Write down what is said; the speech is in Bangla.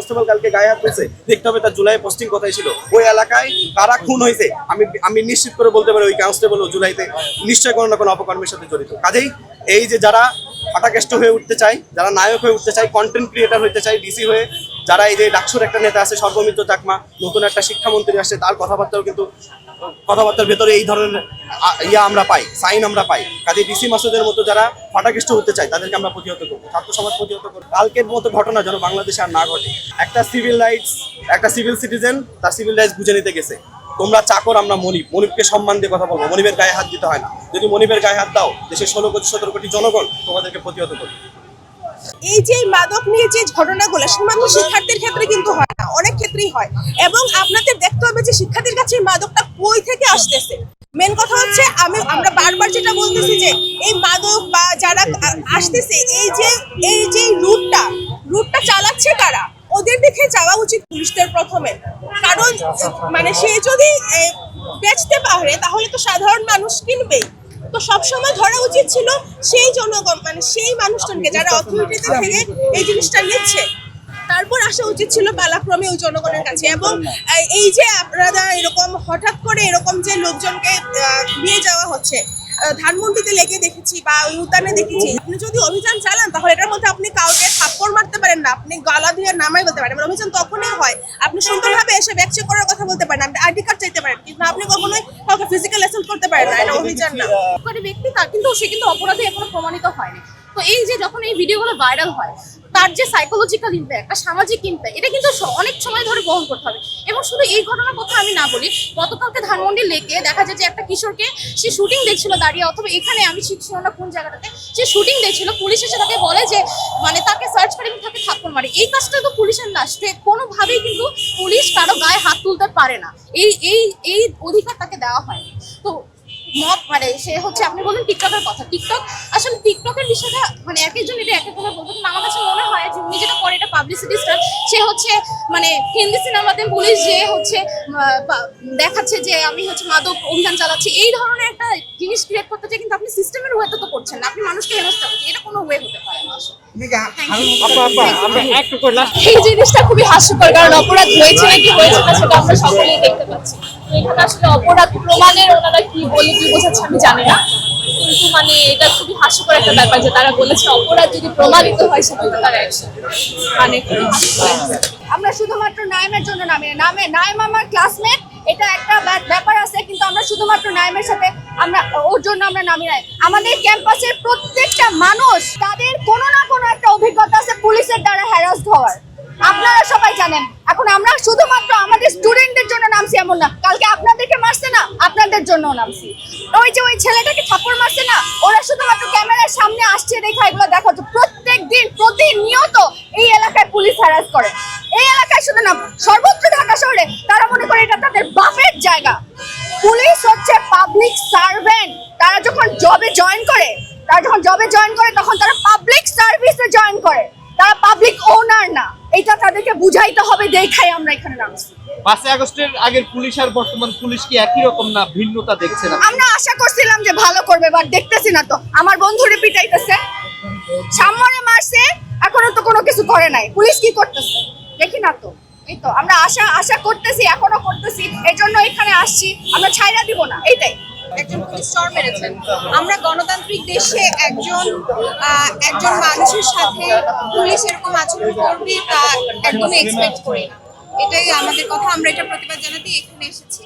কনস্টেবল কালকে গায়ে হাত তুলছে, দেখতে হবে তার জুলাই পোস্টিং কোথায় ছিল, ওই এলাকায় কারা খুন হয়েছে। আমি নিশ্চিত করে বলতে পারি ওই কনস্টেবল ও জুলাইতে নিশ্চয় কোনো না কোনো অপকর্মের সাথে জড়িত। কাজেই এই যে যারা ফাটাকেষ্ট হয়ে উঠতে চায়, যারা নায়ক হয়ে উঠতে চায়, কন্টেন্ট ক্রিয়েটার হতে চায় ডিসি হয়ে, যারা এই যে ডাকসুর একটা নেতা আছে সর্বমিত্র চাকমা, নতুন একটা শিক্ষামন্ত্রী আসছে, তার কথাবার্তার ভেতরে এই ধরনের আমরা পাই, সাইন আমরা পাই। কাজে ডিসি মাসুদের মতো যারা ফাটাকেষ্ট হতে চায় তাদেরকে আমরা প্রতিহত করবো, ছাত্র সমাজ প্রতিহত করবো। কালকের মতো ঘটনা যেন বাংলাদেশে আর না ঘটে। একটা সিভিল সিটিজেন তার সিভিল রাইটস বুঝে নিতে গেছে, তোমরা চাকর আমরা মনিবকে সম্মান দিয়ে কথা বলবো, মনিবের গায়ে হাত দিতে হয় না। যদি মনিবের গায়ে হাত দাও, দেশের 16-17 কোটি জনগণ তোমাদেরকে প্রতিহত করবে। এই যে মাদক নিয়ে যে ঘটনাগুলো শুধুমাত্র শিক্ষার্থীর ক্ষেত্রে কিন্তু হয় না, অনেক ক্ষেত্রেই হয়। এবং আপনাদের দেখতে হবে যে শিক্ষার্থীর কাছে এই মাদকটা কই থেকে আসতেছে। মেন কথা হচ্ছে আমরা বারবার যেটা বলতেছি যে এই মাদক বা যারা আসতেছে, এই যে রুটটা চালাচ্ছে কারা, ওদের দিকে যাওয়া উচিত পুলিশদের প্রথমে। কারণ মানে সে যদি বেচতে পারে তাহলে তো সাধারণ মানুষ কিনবেই। তো সবসময় ধরা উচিত ছিল সেই জনগণ, মানে সেই মানুষজনকে যারা অথরিটিতে থেকে এই জিনিসটা নিচ্ছে, তারপর আসা উচিত ছিল পালাক্রমে ওই জনগণের কাছে। এবং এই যে আপনারা এরকম হঠাৎ করে এরকম যে লোকজনকে নিয়ে যাওয়া হচ্ছে, ধানমন্ডিতে লেগে দেখেছি বা উদ্যানে দেখেছি, আপনি যদি অভিযান চালান তাহলে এটার মধ্যে আপনি কাউকে থাপ্পড় মারতে পারেন না, আপনি গলা দিয়ে নামাই বলতে পারেন। অভিযান তখনই হয় আপনি সুন্দরভাবে এসে ব্যাক চেক করার কথা বলতে পারেন, আপনি আইডি কার্ড চাইতে পারেন, কিন্তু আপনি কখনোই কাউকে ফিজিক্যাল অ্যাসল্ট করতে পারেন না। এটা অভিযান না। ব্যক্তি তার কিন্তু সে কিন্তু অপরাধী এখনো প্রমাণিত হয়নি। তো এই যে যখন এই ভিডিওগুলো ভাইরাল হয়, তার যে সাইকোলজিক্যাল ইম্প্যাক্ট, একটা সামাজিক ইম্প্যাক্ট, এটা কিন্তু অনেক সময় ধরে বহন করতে হবে। এবং শুধু এই ঘটনার কথা আমি না বলি, গতকালকে ধানমন্ডি লেকে দেখা যায় যে একটা কিশোরকে সে শুটিং দেখছিল দাঁড়িয়ে, অথবা এখানে আমি শিখছি না কোন জায়গাটাতে সে শুটিং দেখছিল, পুলিশ এসে তাকে বলে যে মানে তাকে সার্চ করে এবং তাকে থাপ্পড় মারে। এই কাজটা তো পুলিশের না, সে কোনোভাবেই কিন্তু পুলিশ কারো গায়ে হাত তুলতে পারে না, এই অধিকার তাকে দেওয়া হয়নি। তো মানে সে হচ্ছে, আপনি বললেন টিকটকের কথা, টিকটক আসলে টিকটকের বিষয়টা মানে এক একজন এটা এক এক কথা বলবো, কিন্তু আমার কাছে মনে হয় যে উনি যেটা করে এটা পাবলিসিটি স্টার। সে হচ্ছে মানে হিন্দি সিনেমাতে পুলিশ যে হচ্ছে দেখাচ্ছে যে আমি হচ্ছে মাদক অভিযান চালাচ্ছি, এই ধরনের একটা জিনিস ক্রিয়েট করতে চাই, কিন্তু আপনি সিস্টেমের ওয়েতে তো করছেন না, আপনি মানুষকে হেনস্থা করছেন, এটা কোনো ওয়ে হতে পারে না। এই জিনিসটা খুবই হাস্যকর, কারণ অপরাধ হয়েছে নাকি হয়েছে না সেটা আমরা সকলেই দেখতে পাচ্ছি। এখানে আসলে অপরাধ প্রমাণের ওনারা কি বলে কি বোঝাচ্ছে আমি জানি না, কিন্তু মানে এটা খুবই হাস্যকর একটা ব্যাপার যে তারা বলেছে অপরাধ যদি প্রমাণিত হয় সেটা তারা অ্যাকশন, মানে খুবই হাস্যকর। আমরা শুধুমাত্র নাইমের জন্য নাইম আমার ক্লাসমেট, এটা একটা ব্যাপার আছে, কিন্তু আমরা শুধুমাত্র নাইমের সাথে আমরা ওর জন্য আমরা নামি নাই। আমাদের ক্যাম্পাসের প্রত্যেকটা মানুষ তাদের কোনো না কোনো একটা অভিজ্ঞতা আছে পুলিশের দ্বারা হ্যারাসড হওয়ার, আপনারা সবাই জানেন। এখন আমরা শুধুমাত্র আমাদের স্টুডেন্টদের জন্য নামছি এমন না, কালকে আপনাদেরকে মারছে না, আপনাদের জন্য নামছি। ওই যে ওই ছেলেটাকে থাপ্পড় মারছে না, ওরা শুধুমাত্র ক্যামেরার সামনে আসছে দেখা এগুলো দেখা হচ্ছে। প্রত্যেক দিন প্রতিনিয়ত এই এলাকায় পুলিশ হ্যারাস করে, এই এলাকায় শুধু না সর্বত্র ঢাকা শহরে তারা মনে করে এটা তাদের বাপের জায়গা। পুলিশ হচ্ছে পাবলিক সার্ভেন্ট, তারা যখন জবে জয়েন করে তখন তারা পাবলিক সার্ভিসে জয়েন করে, তারা পাবলিক ওনার না। এটা তাদেরকে বুঝাইতে হবে, দেখাই আমরা এখানে নামছি। 5 আগস্টের আগের পুলিশ আর বর্তমান পুলিশ কি একই রকম না ভিন্নতা দেখছেন? আমরা আশা করছিলাম যে ভালো করবে, বাট দেখতেছি না তো। আমার বন্ধুরে পিটাইতেছে, সামনে মারছে, এখনো তো কোনো কিছু করে নাই। পুলিশ কি করতেছে দেখি না তো। এই তো আমরা আশা করতেছি, এখনো করতেছি, এর জন্য এখানে আসছি, আমরা ছাইরা দিব না, এইটাই। একজন পুলিশ চর মেরেছেন। আমরা গণতান্ত্রিক দেশে একজন মানুষের সাথে পুলিশ এরকম আচরণ করবে তা একদমই এক্সপেক্ট করি না। এটাই আমাদের কথা, আমরা এটা প্রতিবাদ জানাতে এখানে এসেছি।